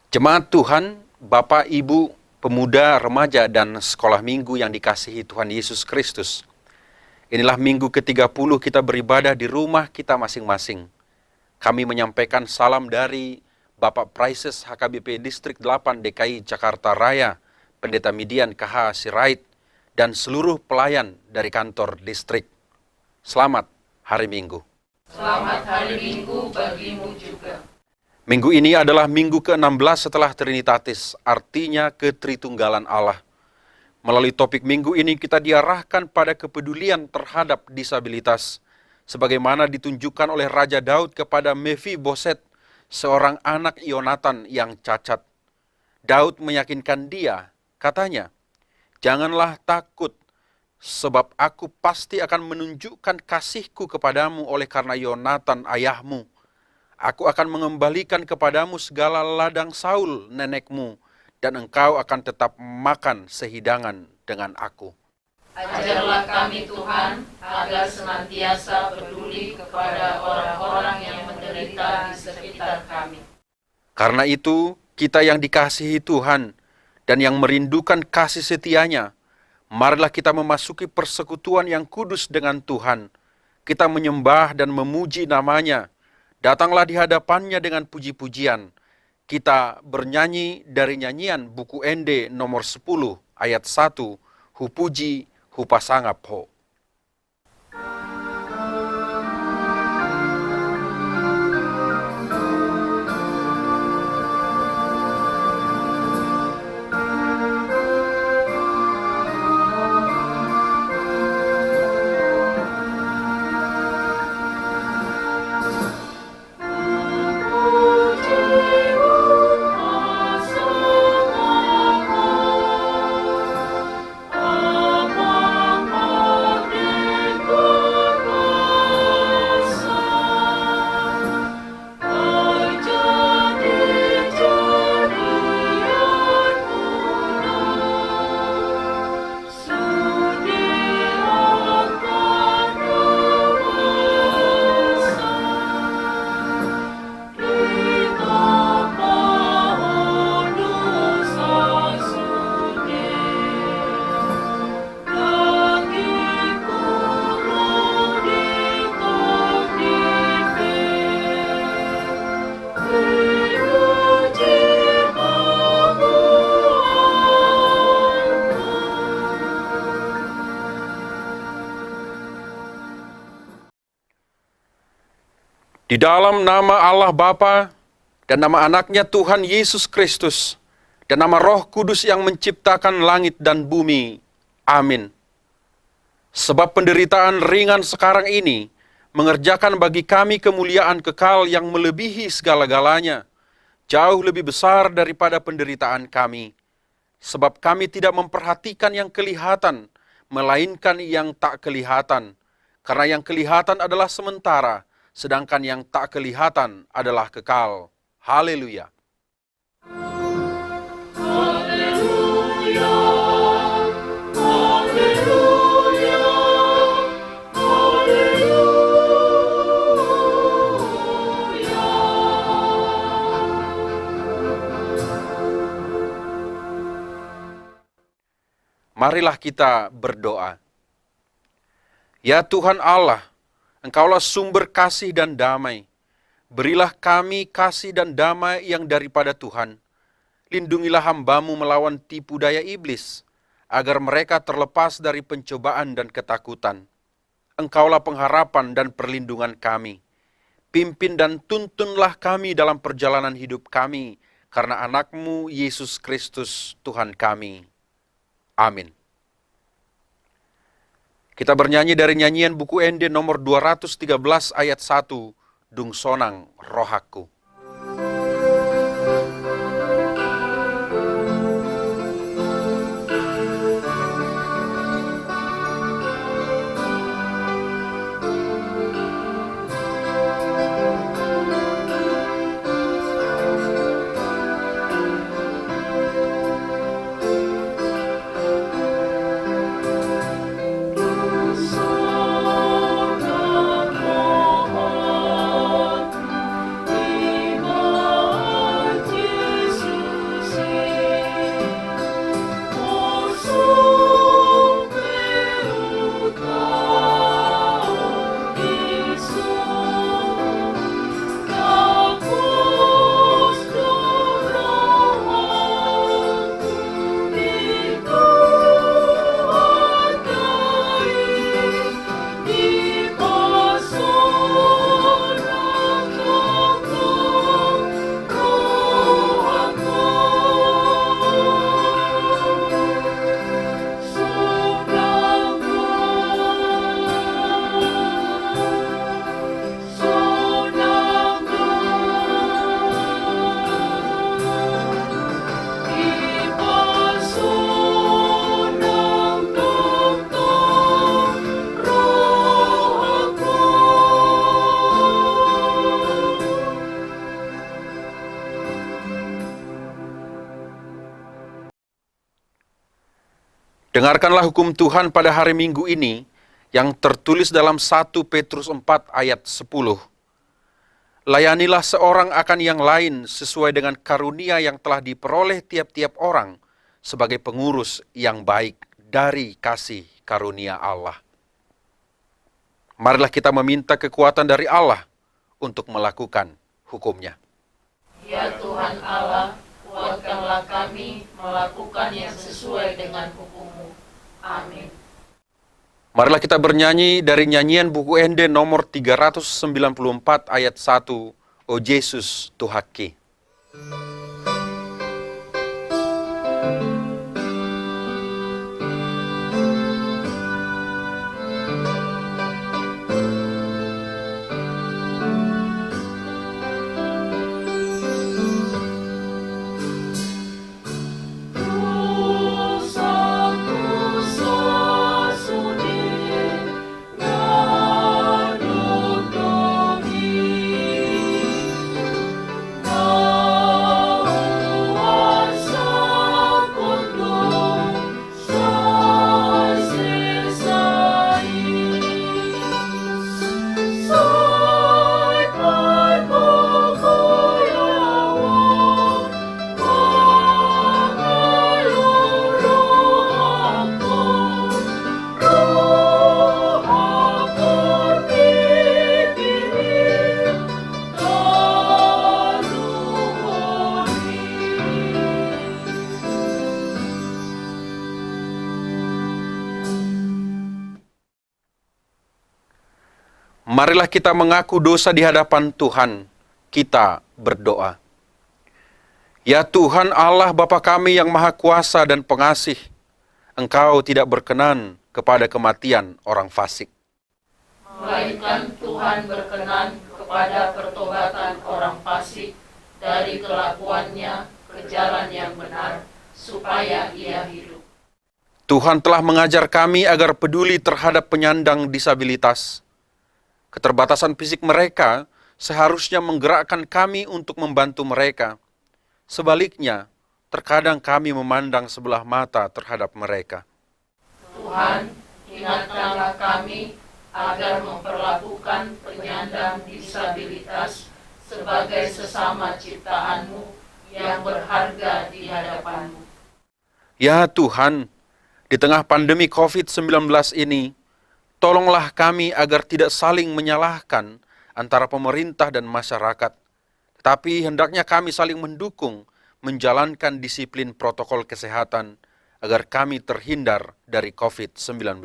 Jemaat Tuhan, Bapak, Ibu, pemuda, remaja, dan sekolah minggu yang dikasihi Tuhan Yesus Kristus. Inilah minggu ke-30 kita beribadah di rumah kita masing-masing. Kami menyampaikan salam dari Bapak Praises HKBP Distrik 8 DKI Jakarta Raya, Pendeta Midian KH Sirait, dan seluruh pelayan dari kantor distrik. Selamat hari Minggu. Selamat hari Minggu bagimu juga. Minggu ini adalah minggu ke-16 setelah Trinitatis, artinya ketritunggalan Allah. Melalui topik minggu ini kita diarahkan pada kepedulian terhadap disabilitas, sebagaimana ditunjukkan oleh Raja Daud kepada Mephiboset, seorang anak Yonatan yang cacat. Daud meyakinkan dia, katanya, "Janganlah takut, sebab aku pasti akan menunjukkan kasihku kepadamu oleh karena Yonatan ayahmu. Aku akan mengembalikan kepadamu segala ladang Saul nenekmu, dan engkau akan tetap makan sehidangan dengan aku." Ajarlah kami Tuhan, agar senantiasa peduli kepada orang-orang yang menderita di sekitar kami. Karena itu, kita yang dikasihi Tuhan dan yang merindukan kasih setianya, marilah kita memasuki persekutuan yang kudus dengan Tuhan. Kita menyembah dan memuji namanya. Datanglah di hadapannya dengan puji-pujian. Kita bernyanyi dari nyanyian buku Ende nomor 10 ayat 1, Hupuji Hupasangap Ho. Di dalam nama Allah Bapa dan nama anaknya Tuhan Yesus Kristus dan nama Roh Kudus yang menciptakan langit dan bumi. Amin. Sebab penderitaan ringan sekarang ini mengerjakan bagi kami kemuliaan kekal yang melebihi segala-galanya, jauh lebih besar daripada penderitaan kami. Sebab kami tidak memperhatikan yang kelihatan, melainkan yang tak kelihatan. Karena yang kelihatan adalah sementara, sedangkan yang tak kelihatan adalah kekal. Haleluya. Haleluya, haleluya, haleluya. Marilah kita berdoa. Ya Tuhan Allah, Engkaulah sumber kasih dan damai. Berilah kami kasih dan damai yang daripada Tuhan. Lindungilah hamba-Mu melawan tipu daya iblis, agar mereka terlepas dari pencobaan dan ketakutan. Engkaulah pengharapan dan perlindungan kami. Pimpin dan tuntunlah kami dalam perjalanan hidup kami, karena anak-Mu Yesus Kristus Tuhan kami. Amin. Kita bernyanyi dari nyanyian buku Ende nomor 213 ayat 1, Dungsonang Rohaku. Dengarkanlah hukum Tuhan pada hari Minggu ini yang tertulis dalam 1 Petrus 4 ayat 10. Layanilah seorang akan yang lain sesuai dengan karunia yang telah diperoleh tiap-tiap orang sebagai pengurus yang baik dari kasih karunia Allah. Marilah kita meminta kekuatan dari Allah untuk melakukan hukum-Nya. Ya Tuhan Allah, kuatkanlah kami melakukan yang sesuai dengan hukum-Mu. Amin. Marilah kita bernyanyi dari nyanyian buku Ende nomor 394 ayat 1, O Yesus Tuhaki. Marilah kita mengaku dosa di hadapan Tuhan, kita berdoa. Ya Tuhan Allah Bapa kami yang Maha Kuasa dan Pengasih, Engkau tidak berkenan kepada kematian orang fasik. Melainkan Tuhan berkenan kepada pertobatan orang fasik dari kelakuannya ke jalan yang benar, supaya ia hidup. Tuhan telah mengajar kami agar peduli terhadap penyandang disabilitas. Keterbatasan fisik mereka seharusnya menggerakkan kami untuk membantu mereka. Sebaliknya, terkadang kami memandang sebelah mata terhadap mereka. Tuhan, ingatkanlah kami agar memperlakukan penyandang disabilitas sebagai sesama ciptaan-Mu yang berharga di hadapan-Mu. Ya Tuhan, di tengah pandemi COVID-19 ini, tolonglah kami agar tidak saling menyalahkan antara pemerintah dan masyarakat. Tetapi hendaknya kami saling mendukung, menjalankan disiplin protokol kesehatan agar kami terhindar dari COVID-19.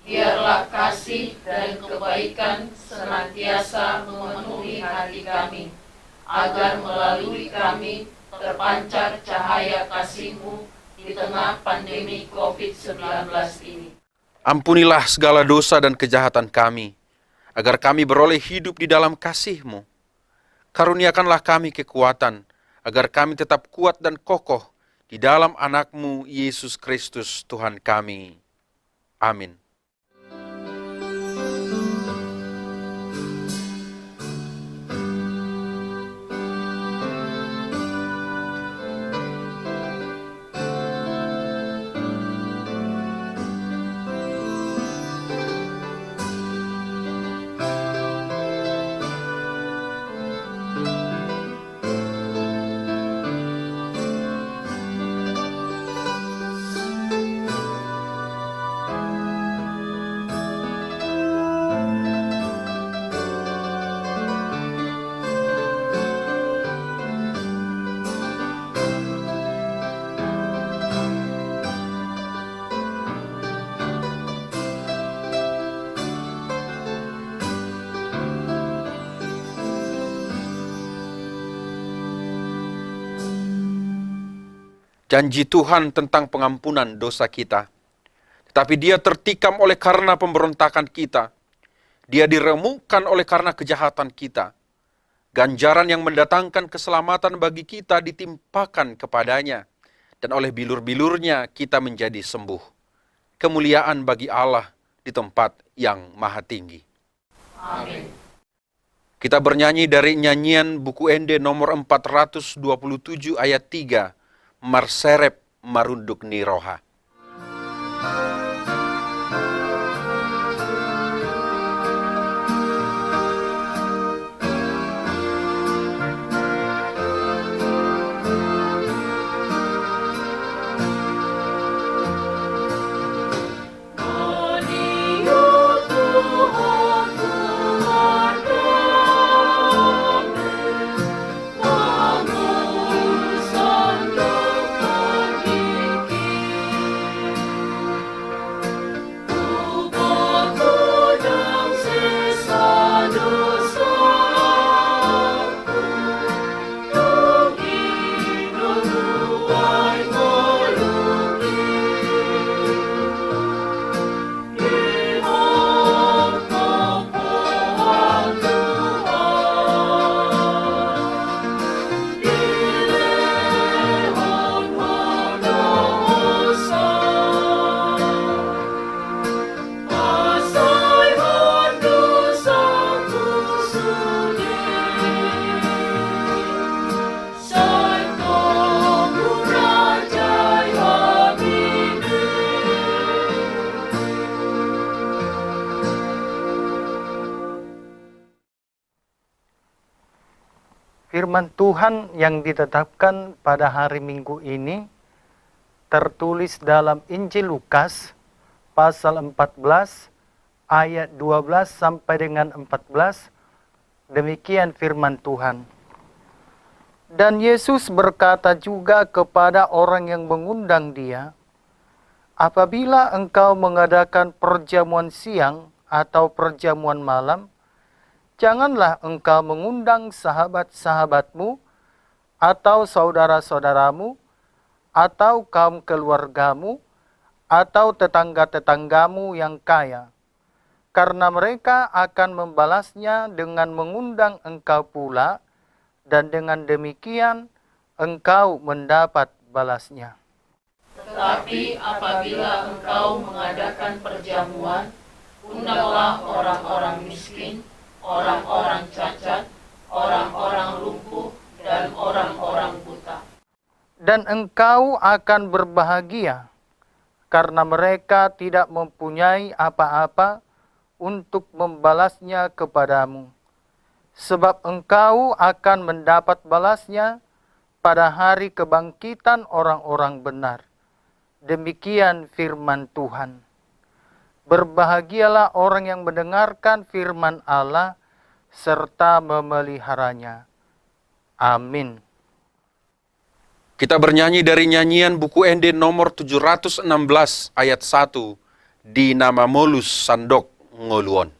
Biarlah kasih dan kebaikan senantiasa memenuhi hati kami, agar melalui kami terpancar cahaya kasih-Mu di tengah pandemi COVID-19 ini. Ampunilah segala dosa dan kejahatan kami, agar kami beroleh hidup di dalam kasih-Mu. Karuniakanlah kami kekuatan, agar kami tetap kuat dan kokoh di dalam anak-Mu, Yesus Kristus Tuhan kami. Amin. Janji Tuhan tentang pengampunan dosa kita. Tetapi dia tertikam oleh karena pemberontakan kita. Dia diremukkan oleh karena kejahatan kita. Ganjaran yang mendatangkan keselamatan bagi kita ditimpakan kepadanya. Dan oleh bilur-bilurnya kita menjadi sembuh. Kemuliaan bagi Allah di tempat yang maha tinggi. Amin. Kita bernyanyi dari nyanyian buku Ende nomor 427 ayat 3. Marserep marunduk niroha. Firman Tuhan yang ditetapkan pada hari Minggu ini tertulis dalam Injil Lukas pasal 14 ayat 12 sampai dengan 14. Demikian firman Tuhan. Dan Yesus berkata juga kepada orang yang mengundang dia, apabila engkau mengadakan perjamuan siang atau perjamuan malam, janganlah engkau mengundang sahabat-sahabatmu, atau saudara-saudaramu, atau kaum keluargamu, atau tetangga-tetanggamu yang kaya, karena mereka akan membalasnya dengan mengundang engkau pula, dan dengan demikian engkau mendapat balasnya. Tetapi apabila engkau mengadakan perjamuan, undanglah orang-orang miskin, orang-orang cacat, orang-orang lumpuh, dan orang-orang buta. Dan engkau akan berbahagia, karena mereka tidak mempunyai apa-apa untuk membalasnya kepadamu. Sebab engkau akan mendapat balasnya pada hari kebangkitan orang-orang benar. Demikian firman Tuhan. Berbahagialah orang yang mendengarkan firman Allah serta memeliharanya. Amin. Kita bernyanyi dari nyanyian buku ND nomor 716 ayat 1 di nama Molus Sandok Ngoluon.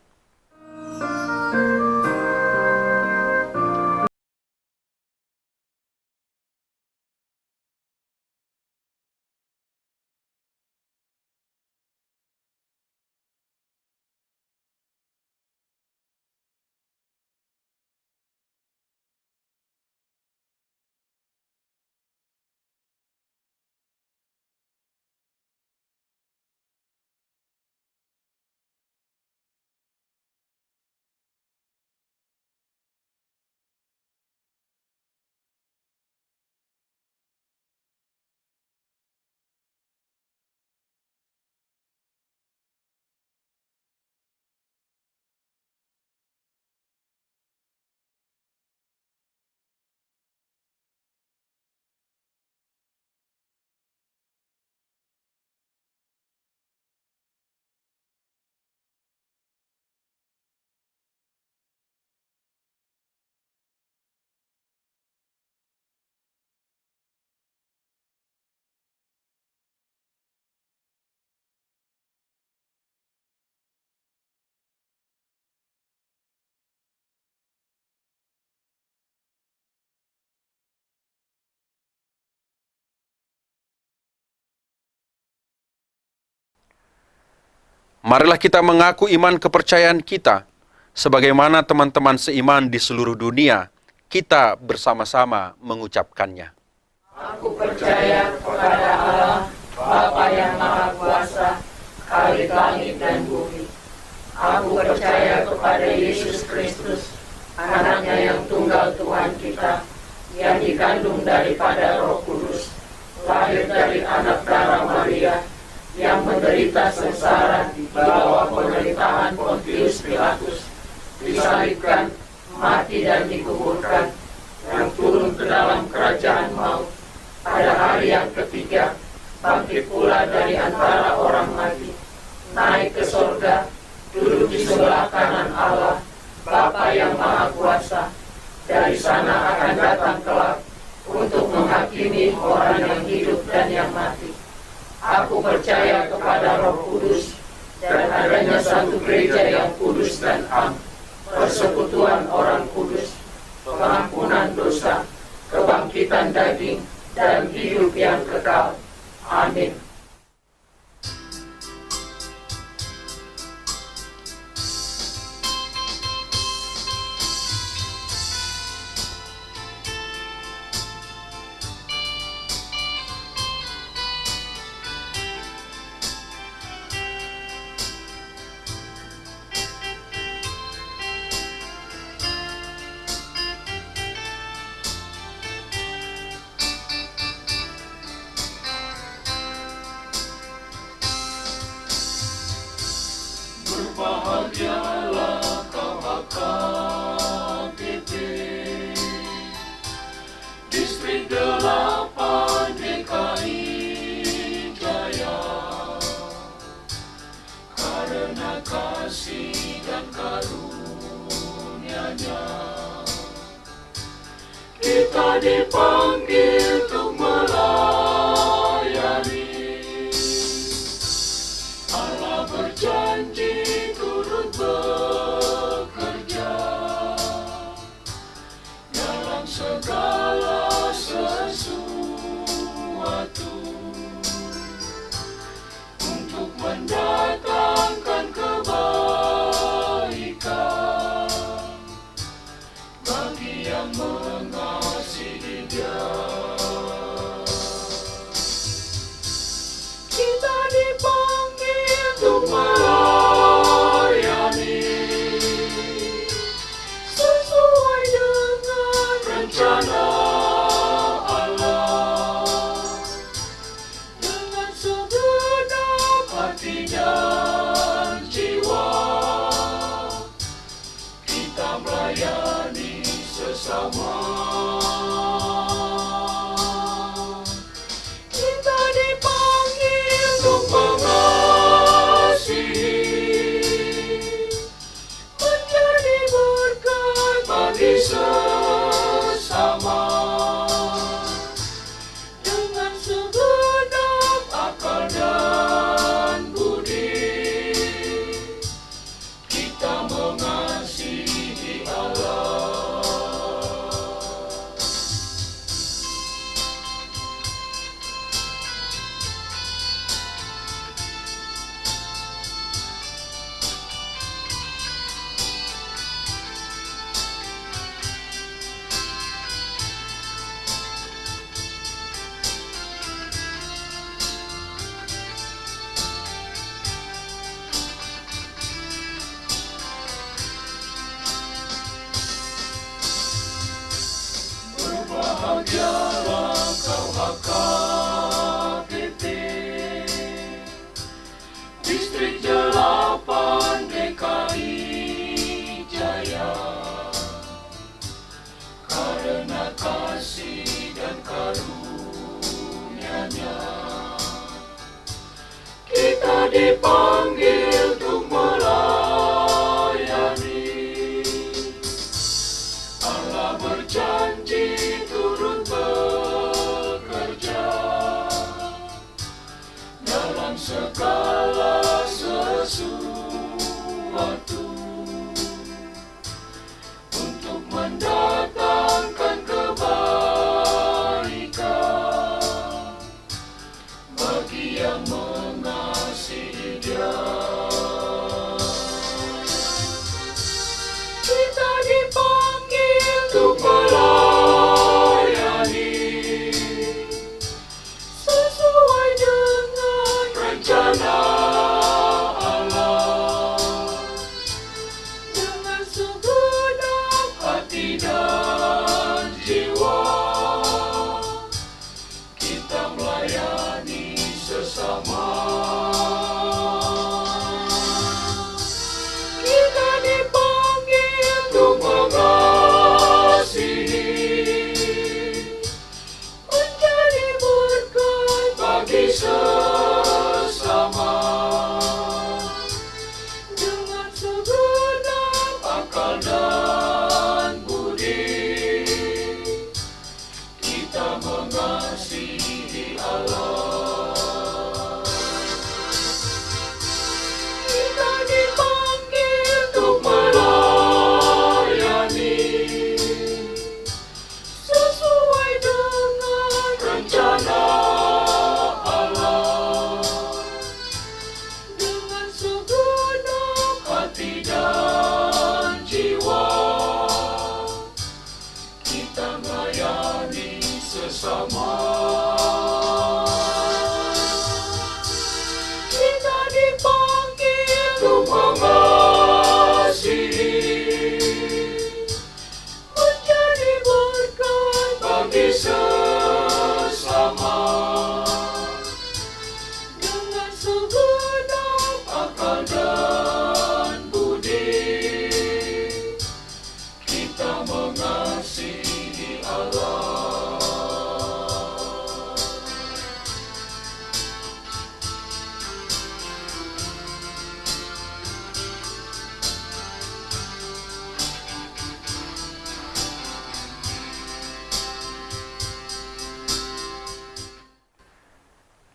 Marilah kita mengaku iman kepercayaan kita, sebagaimana teman-teman seiman di seluruh dunia, kita bersama-sama mengucapkannya. Aku percaya kepada Allah, Bapa yang Maha Kuasa, Khalik langit dan bumi. Aku percaya kepada Yesus Kristus, anaknya yang tunggal Tuhan kita, yang dikandung daripada Roh Kudus, lahir dari anak darah Maria, yang menderita sengsara di bawah pemerintahan Pontius Pilatus, disalibkan, mati dan dikuburkan, yang turun ke dalam kerajaan maut, pada hari yang ketiga, bangkit pula dari antara orang mati, naik ke sorga, duduk di sebelah kanan Allah, Bapa yang Maha Kuasa. Dari sana akan datang kelak untuk menghakimi orang yang hidup dan yang mati. Aku percaya kepada Roh Kudus dan adanya satu gereja yang kudus dan am, persekutuan orang kudus, pengampunan dosa, kebangkitan daging, dan hidup yang kekal. Amin. Berbahagialah kau HKBP Distrik 8 DKI Jaya, karena kasih dan karunia-Nya kita dipanggil untuk melayani. Allah berjanji turut bekerja dalam segala sesuatu untuk mendatangkan kebaikan bagi yang mengasihi Dia. Kita dipanggil untuk melayani sesuai dengan rencana Allah, dengan segenap hati dan jiwa kita melayani sesama. Kita dipanggil untuk mengasihi, menjadi berkat bagi sesama, dengan segenap akal dan budi kita mengasihi Allah. Berbahagialah kau HKBP Distrik 8 DKI Jaya, karena kasih dan karunia-Nya kita dipanggil untuk melayani. Allah berjanji turut bekerja dalam segala sesuatu untuk mendatangkan kebaikan bagi yang mengasihi Dia. Kita dipanggil untuk melayani sesuai dengan rencana Allah, dengan segenap hati dan jiwa kita melayani sesama. akal dan budi, kita mengasihi Allah. Kita dipanggil untuk melayani sesuai dengan rencana Allah, dengan segenap hati dan jiwa kita melayani sesama. Kita dipanggil untuk mengasihi, menjadi berkat bagi sesama, dengan segenap akal dan budi kita mengasihi Allah.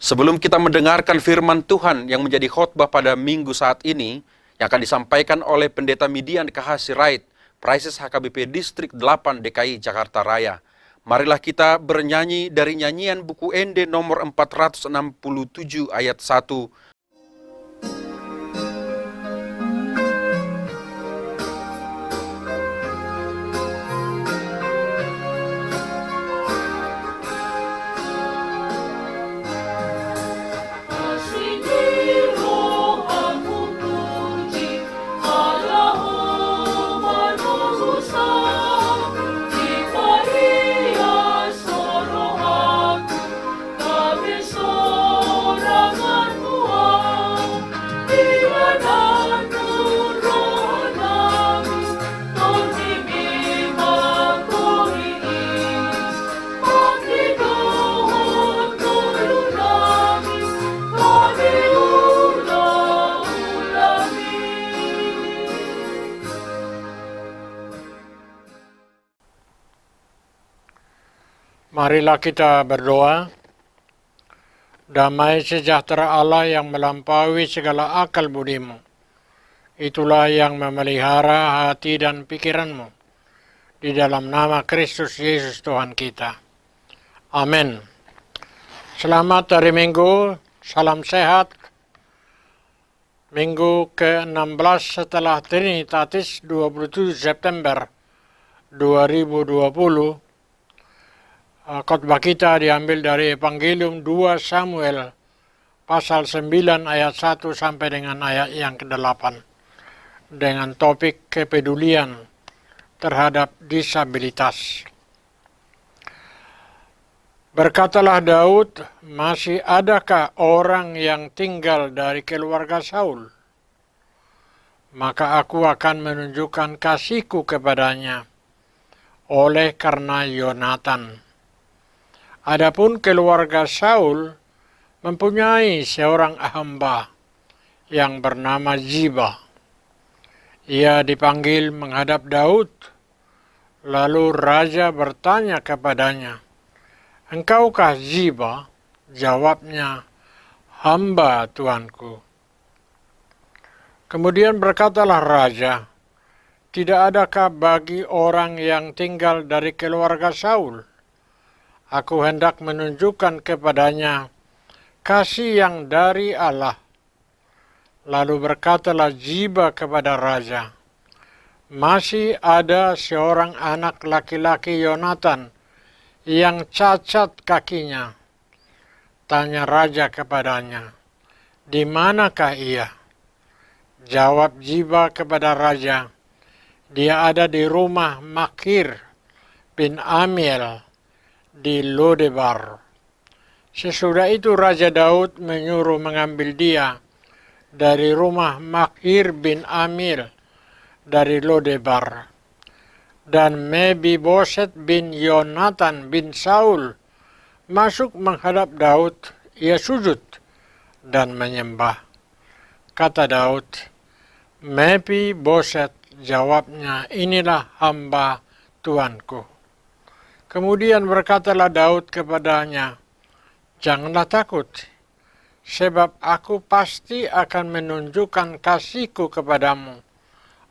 Sebelum kita mendengarkan firman Tuhan yang menjadi khotbah pada minggu saat ini, yang akan disampaikan oleh Pendeta Midian KH Sirait, Praises HKBP Distrik 8 DKI Jakarta Raya. Marilah kita bernyanyi dari nyanyian buku ND nomor 467 ayat 1. Kasih rohamu puji Allahumma nusa, Jikaria sorohaku kami sorangan muam, Bila dan roh nami Toni makorini, Pati dohon tulu nami Kami ulang-ulangi. Marilah kita berdoa. Damai sejahtera Allah yang melampaui segala akal budimu, itulah yang memelihara hati dan pikiranmu. Di dalam nama Kristus Yesus Tuhan kita. Amin. Selamat hari Minggu, salam sehat. Minggu ke-16 setelah Trinitatis 27 September 2020. Khotbah kita diambil dari Evangelium 2 Samuel pasal 9 ayat 1 sampai dengan ayat yang ke-8 dengan topik kepedulian terhadap disabilitas. Berkatalah Daud, masih adakah orang yang tinggal dari keluarga Saul? Maka aku akan menunjukkan kasihku kepadanya oleh karena Yonatan. Adapun keluarga Saul mempunyai seorang hamba yang bernama Ziba. Ia dipanggil menghadap Daud. Lalu raja bertanya kepadanya, "Engkaukah Ziba?" Jawabnya, "Hamba Tuanku." Kemudian berkatalah raja, "Tidak adakah bagi orang yang tinggal dari keluarga Saul? Aku hendak menunjukkan kepadanya kasih yang dari Allah." Lalu berkatalah Ziba kepada raja, "Masih ada seorang anak laki-laki Yonatan yang cacat kakinya." Tanya raja kepadanya, "Di manakah ia?" Jawab Ziba kepada raja, "Dia ada di rumah Makir bin Amiel di Lodebar." Sesudah itu Raja Daud menyuruh mengambil dia dari rumah Makir bin Amil dari Lodebar. Dan Mebiboset bin Yonatan bin Saul masuk menghadap Daud, ia sujud dan menyembah. Kata Daud, "Mebiboset Jawabnya, inilah hamba Tuanku. Kemudian berkatalah Daud kepadanya, janganlah takut, sebab aku pasti akan menunjukkan kasihku kepadamu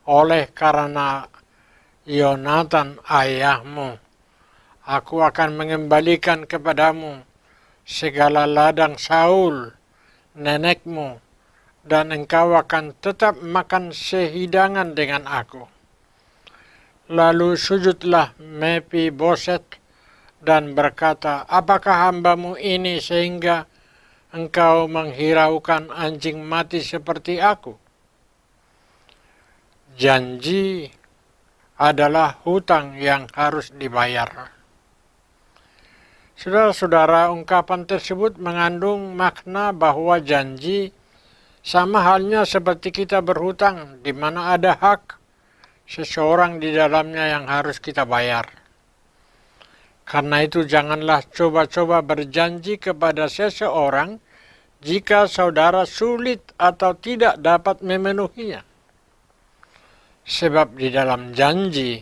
oleh karena Yonatan ayahmu. Aku akan mengembalikan kepadamu segala ladang Saul, nenekmu, dan engkau akan tetap makan sehidangan dengan aku. Lalu sujudlah Mephiboset dan berkata, apakah hambamu ini sehingga engkau menghiraukan anjing mati seperti aku? Janji adalah hutang yang harus dibayar. Saudara-saudara, ungkapan tersebut mengandung makna bahwa janji sama halnya seperti kita berhutang, di mana ada hak seseorang di dalamnya yang harus kita bayar. Karena itu janganlah coba-coba berjanji kepada seseorang jika saudara sulit atau tidak dapat memenuhinya. Sebab di dalam janji,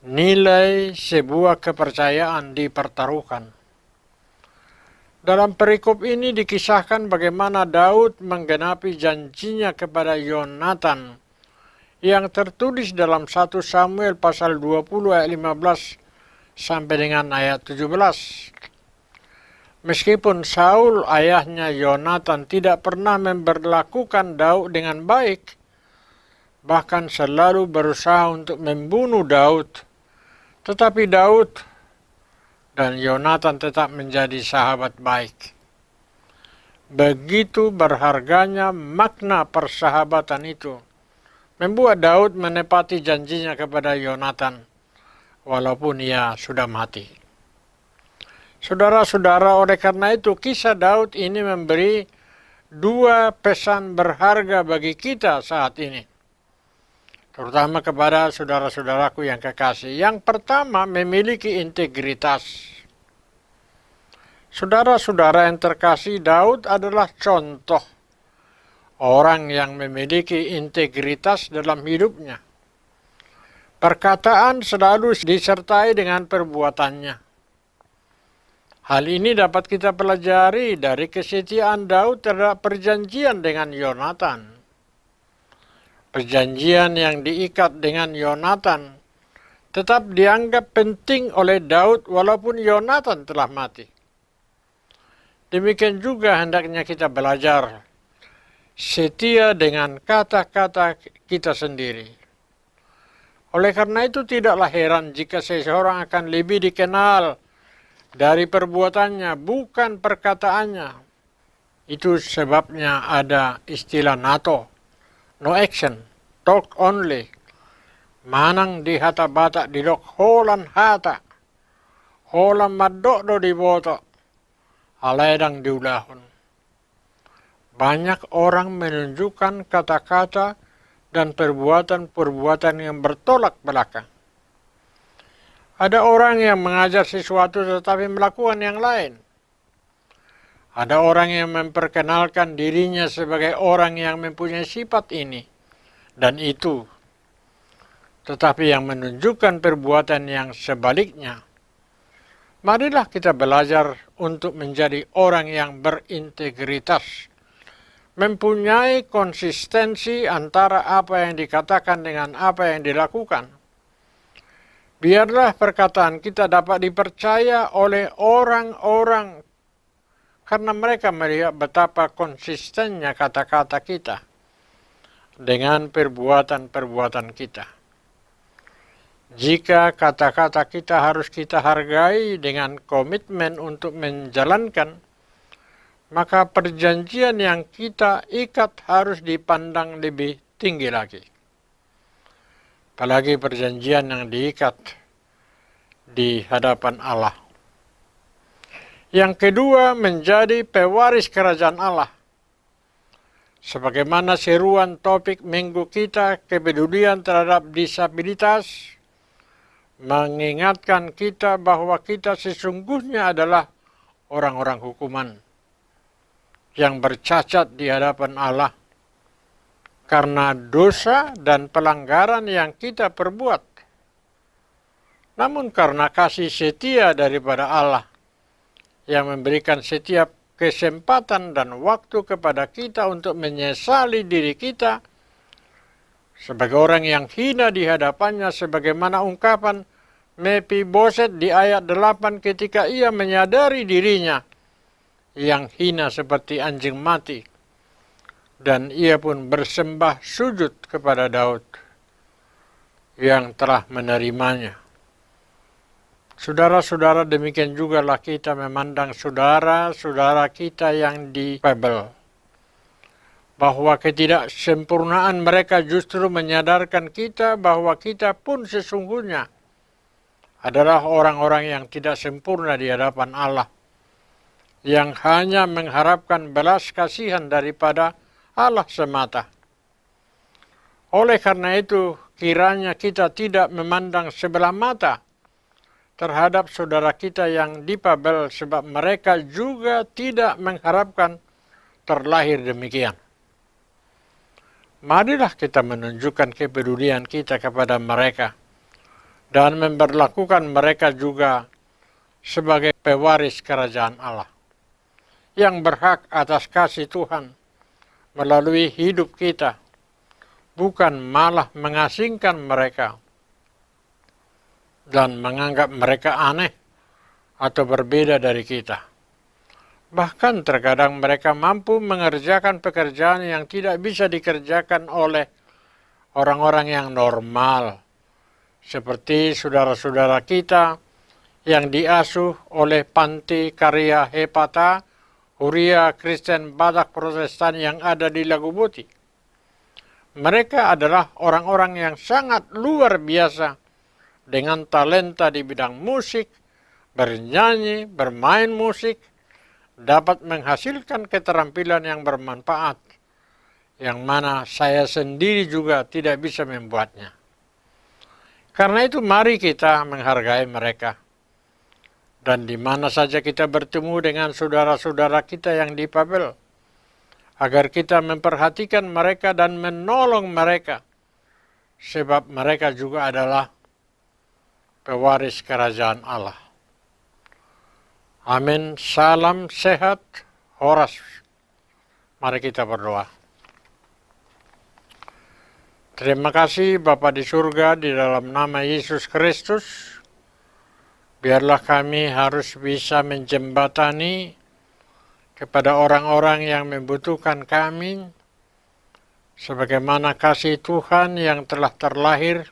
nilai sebuah kepercayaan dipertaruhkan. Dalam perikop ini dikisahkan bagaimana Daud menggenapi janjinya kepada Yonatan yang tertulis dalam 1 Samuel pasal 20 ayat 15 sampai dengan ayat 17. Meskipun Saul ayahnya Yonatan tidak pernah memperlakukan Daud dengan baik, bahkan selalu berusaha untuk membunuh Daud, tetapi Daud dan Yonatan tetap menjadi sahabat baik. Begitu berharganya makna persahabatan itu, membuat Daud menepati janjinya kepada Yonatan, walaupun ia sudah mati. Saudara-saudara, oleh karena itu kisah Daud ini memberi dua pesan berharga bagi kita saat ini, terutama kepada saudara-saudaraku yang kekasih. Yang pertama, memiliki integritas. Saudara-saudara yang terkasih, Daud adalah contoh orang yang memiliki integritas dalam hidupnya. Perkataan selalu disertai dengan perbuatannya. Hal ini dapat kita pelajari dari kesetiaan Daud terhadap perjanjian dengan Yonatan. Perjanjian yang diikat dengan Yonatan tetap dianggap penting oleh Daud walaupun Yonatan telah mati. Demikian juga hendaknya kita belajar setia dengan kata-kata kita sendiri. Oleh karena itu tidaklah heran jika seseorang akan lebih dikenal dari perbuatannya, bukan perkataannya. Itu sebabnya ada istilah NATO, no action, talk only. Manang di hata bata dilok holan hata, holan madok do di boto, aledang diulahun. Banyak orang menunjukkan kata-kata dan perbuatan-perbuatan yang bertolak belakang. Ada orang yang mengajar sesuatu tetapi melakukan yang lain. Ada orang yang memperkenalkan dirinya sebagai orang yang mempunyai sifat ini dan itu, tetapi yang menunjukkan perbuatan yang sebaliknya. Marilah kita belajar untuk menjadi orang yang berintegritas, mempunyai konsistensi antara apa yang dikatakan dengan apa yang dilakukan. Biarlah perkataan kita dapat dipercaya oleh orang-orang karena mereka melihat betapa konsistennya kata-kata kita dengan perbuatan-perbuatan kita. Jika kata-kata kita harus kita hargai dengan komitmen untuk menjalankan, maka perjanjian yang kita ikat harus dipandang lebih tinggi lagi. Apalagi perjanjian yang diikat di hadapan Allah. Yang kedua, menjadi pewaris kerajaan Allah. Sebagaimana seruan topik minggu kita, kepedulian terhadap disabilitas, mengingatkan kita bahwa kita sesungguhnya adalah orang-orang hukuman yang bercacat di hadapan Allah. karena dosa dan pelanggaran yang kita perbuat, namun karena kasih setia daripada Allah yang memberikan setiap kesempatan dan waktu kepada kita untuk menyesali diri kita sebagai orang yang hina di hadapannya, sebagaimana ungkapan Mephiboset di ayat 8 ketika ia menyadari dirinya yang hina seperti anjing mati, dan ia pun bersembah sujud kepada Daud yang telah menerimanya. Saudara-saudara, demikian jugalah kita memandang saudara-saudara kita yang di Babel, bahwa ketidaksempurnaan mereka justru menyadarkan kita bahwa kita pun sesungguhnya adalah orang-orang yang tidak sempurna di hadapan Allah, yang hanya mengharapkan belas kasihan daripada Allah semata. Oleh karena itu, kiranya kita tidak memandang sebelah mata terhadap saudara kita yang di Babel, sebab mereka juga tidak mengharapkan terlahir demikian. Marilah kita menunjukkan kepedulian kita kepada mereka dan memperlakukan mereka juga sebagai pewaris kerajaan Allah yang berhak atas kasih Tuhan melalui hidup kita, bukan malah mengasingkan mereka dan menganggap mereka aneh atau berbeda dari kita. Bahkan terkadang mereka mampu mengerjakan pekerjaan yang tidak bisa dikerjakan oleh orang-orang yang normal, seperti saudara-saudara kita yang diasuh oleh panti karya Hepata, Huria Kristen Batak Protestan yang ada di Laguboti. Mereka adalah orang-orang yang sangat luar biasa dengan talenta di bidang musik, bernyanyi, bermain musik, dapat menghasilkan keterampilan yang bermanfaat, yang mana saya sendiri juga tidak bisa membuatnya. Karena itu mari kita menghargai mereka. Dan di mana saja kita bertemu dengan saudara-saudara kita yang di Babel, agar kita memperhatikan mereka dan menolong mereka, sebab mereka juga adalah pewaris kerajaan Allah. Amin. Salam sehat, Horas. Mari kita berdoa. Terima kasih Bapa di surga, di dalam nama Yesus Kristus, biarlah kami harus bisa menjembatani kepada orang-orang yang membutuhkan kami, sebagaimana kasih Tuhan yang telah terlahir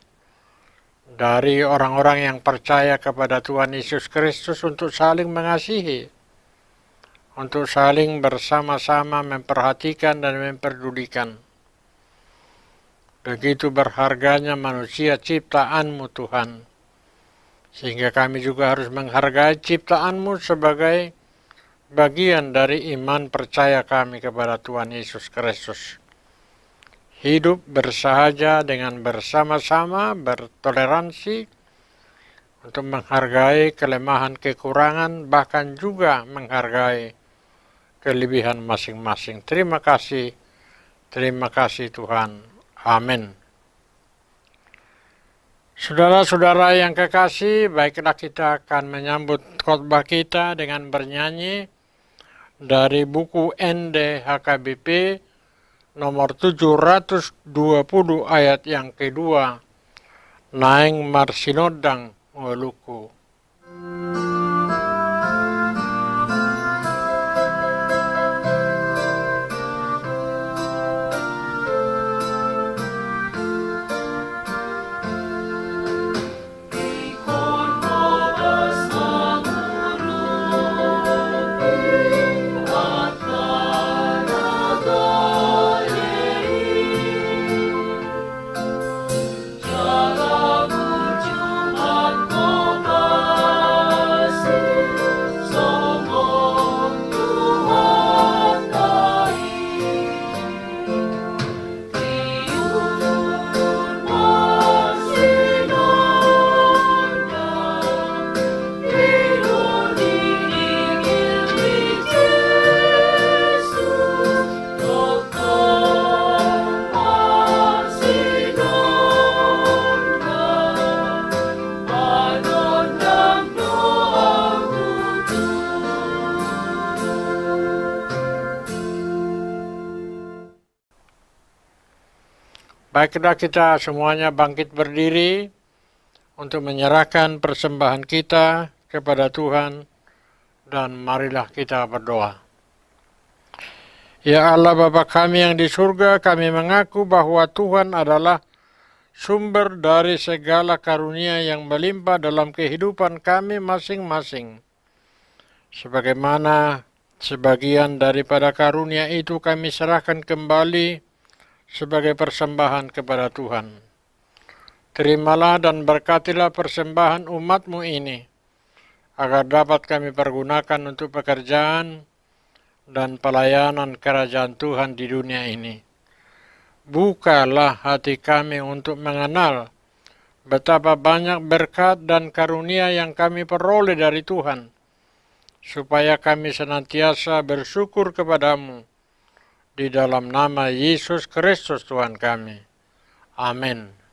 dari orang-orang yang percaya kepada Tuhan Yesus Kristus untuk saling mengasihi, untuk saling bersama-sama memperhatikan dan memperdulikan. Begitu berharganya manusia ciptaan-Mu Tuhan, sehingga kami juga harus menghargai ciptaan-Mu sebagai bagian dari iman percaya kami kepada Tuhan Yesus Kristus. Hidup bersahaja dengan bersama-sama, bertoleransi, untuk menghargai kelemahan kekurangan, bahkan juga menghargai kelebihan masing-masing. Terima kasih Tuhan. Amin. Saudara-saudara yang kekasih, baiklah kita akan menyambut khotbah kita dengan bernyanyi dari buku NDHKBP nomor 720 ayat yang kedua, Naeng Marsinodang Ngoluku. Jalan Jumat Baiklah kita semuanya bangkit berdiri untuk menyerahkan persembahan kita kepada Tuhan dan marilah kita berdoa. Ya Allah Bapa kami yang di surga, kami mengaku bahwa Tuhan adalah sumber dari segala karunia yang melimpah dalam kehidupan kami masing-masing. Sebagaimana sebagian daripada karunia itu kami serahkan kembali sebagai persembahan kepada Tuhan. Terimalah dan berkatilah persembahan umat-Mu ini, agar dapat kami pergunakan untuk pekerjaan dan pelayanan kerajaan Tuhan di dunia ini. Bukalah hati kami untuk mengenal betapa banyak berkat dan karunia yang kami peroleh dari Tuhan, supaya kami senantiasa bersyukur kepadamu, di dalam nama Yesus Kristus Tuhan kami. Amin.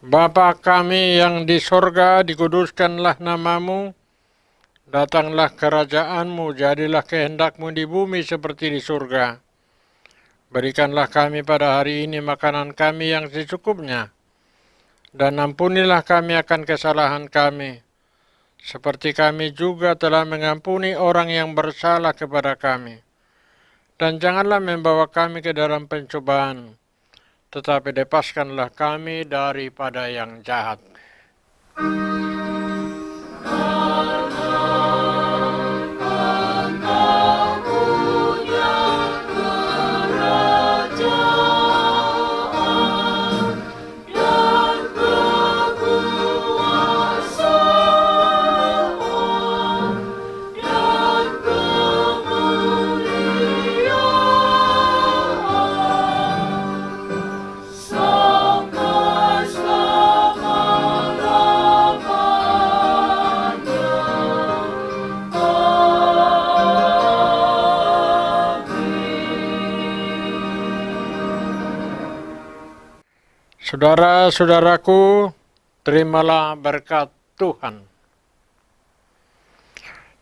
Bapa kami yang di sorga, dikuduskanlah namamu, datanglah kerajaanmu, jadilah kehendakmu di bumi seperti di surga. Berikanlah kami pada hari ini makanan kami yang secukupnya, dan ampunilah kami akan kesalahan kami, seperti kami juga telah mengampuni orang yang bersalah kepada kami. Dan janganlah membawa kami ke dalam pencobaan, tetapi lepaskanlah kami daripada yang jahat. Saudara-saudaraku, terimalah berkat Tuhan.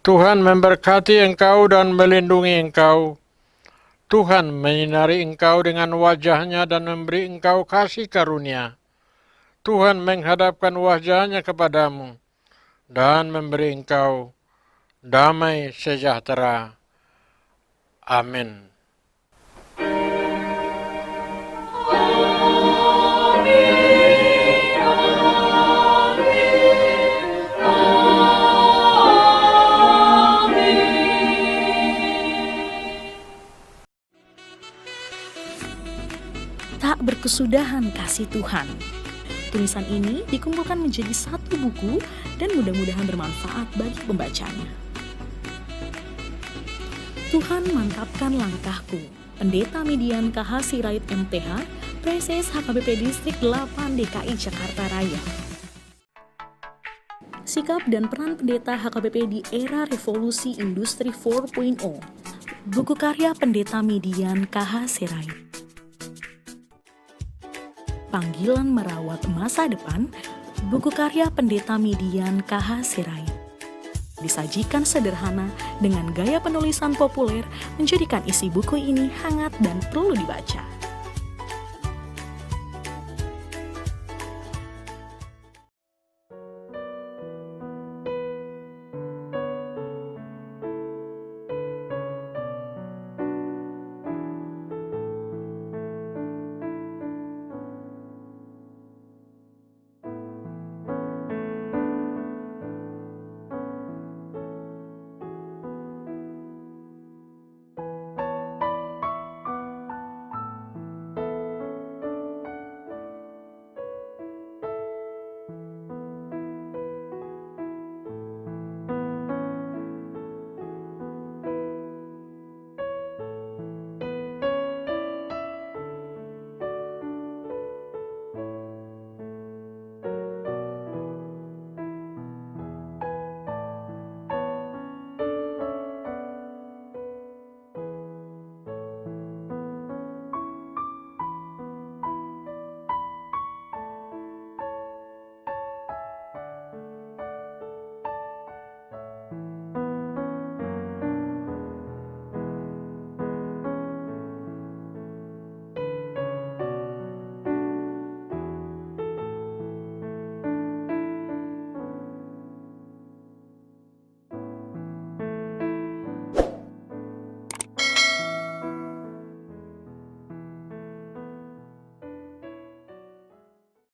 Tuhan memberkati engkau dan melindungi engkau. Tuhan menyinari engkau dengan wajah-Nya dan memberi engkau kasih karunia. Tuhan menghadapkan wajah-Nya kepadamu dan memberi engkau damai sejahtera. Amin. Tak berkesudahan kasih Tuhan. Tulisan ini dikumpulkan menjadi satu buku dan mudah-mudahan bermanfaat bagi pembacanya. Tuhan mantapkan langkahku. Pendeta Median KH Sirait MTH, Preses HKBP Distrik 8 DKI Jakarta Raya. Sikap dan peran pendeta HKBP di era revolusi industri 4.0. Buku karya Pendeta Median KH Sirait. Panggilan Merawat Masa Depan, buku karya Pendeta Median KH Sirait. Disajikan sederhana dengan gaya penulisan populer, menjadikan isi buku ini hangat dan perlu dibaca.